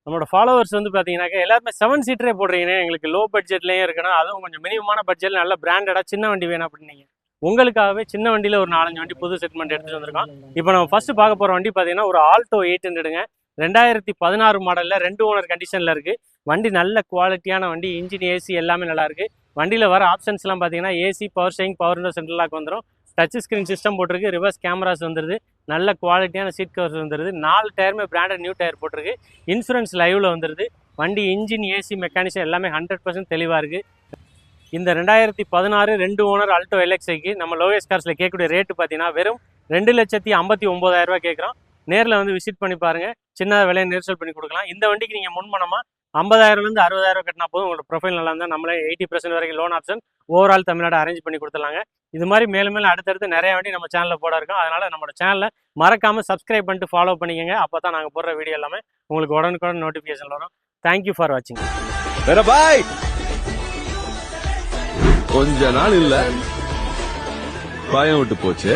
நம்மளோட ஃபாலோவர்ஸ் வந்து பார்த்தீங்கன்னாக்கா எல்லாருமே 7 சீட்டரே போடுறீங்க, எங்களுக்கு லோ பட்ஜெட்லேயும் இருக்கணும், அதுவும் கொஞ்சம் மினிமமான பட்ஜெட்டில் நல்ல பிராண்டடாக சின்ன வண்டி வேணும் அப்படின்னீங்க. உங்களுக்காகவே சின்ன வண்டியில் ஒரு 4-5 வண்டி புது செக்மெண்ட் எடுத்துகிட்டு வந்திருக்கோம். இப்போ நம்ம ஃபஸ்ட்டு பார்க்க போகிற வண்டி பார்த்தீங்கன்னா ஒரு ஆல்டோ 800ங்க. 2016 மாடலில் 2 ஓனர் கண்டிஷனில் இருக்குது. வண்டி நல்ல குவாலிட்டியான வண்டி, இன்ஜின் ஏசி எல்லாமே நல்லாயிருக்கு. வண்டியில் வர ஆப்ஷன்ஸ்லாம் பார்த்தீங்கன்னா AC, power steering, power window, central lock வந்துடும். டச் ஸ்க்ரீன் சிஸ்டம் போட்டிருக்கு, ரிவர்ஸ் கேமராஸ் வந்துடுது, நல்ல குவாலிட்டியான சீட் கவர்ஸ் வந்துடுது. 4 டயருமே பிராண்டட் நியூ டயர் போட்டிருக்கு. இன்சூரன்ஸ் லைவில் வந்துடுது. வண்டி இன்ஜின், ஏசி, மெக்கானிசம் எல்லாமே 100% தெளிவாக இருக்குது. இந்த 2016 2 ஓனர் அல்டோ எல்எக்ஸ்ஐக்கு நம்ம லோயஸ்ட் கார்ஸில் கேட்கக்கூடிய ரேட்டு பார்த்தீங்கன்னா வெறும் 2,59,000 கேட்குறோம். நேரில் வந்து விசிட் பண்ணி பாருங்கள், சின்ன விலையை நெரிசல் பண்ணி கொடுக்கலாம். இந்த வண்டிக்கு நீங்கள் முன்பணமாக 50,000லேருந்து 60,000 கட்டினா போதும். உங்களோட ப்ரொஃபைல் நல்லா இருந்தால் நம்மளே 80% வரைக்கும் loan option overall Tamil Nadu arrange பண்ணி கொடுத்துலாங்க. இது மாதிரி மேலும் மேலும் அடுத்தடுத்து நிறைய வண்டி நம்ம சேனலில் போட இருக்கோம். அதனால் நம்மளோட சேனலை மறக்காமல் சப்ஸ்கிரைப் பண்ணிட்டு ஃபாலோ பண்ணிக்கோங்க. அப்போ தான் நாங்கள் போடுற வீடியோ எல்லாமே உங்களுக்கு உடனுக்குடன் நோட்டிஃபிகேஷன் வரும். தேங்க்யூ ஃபார் வாட்சிங். கொஞ்ச நாள் இல்ல பயம் விட்டு போச்சு.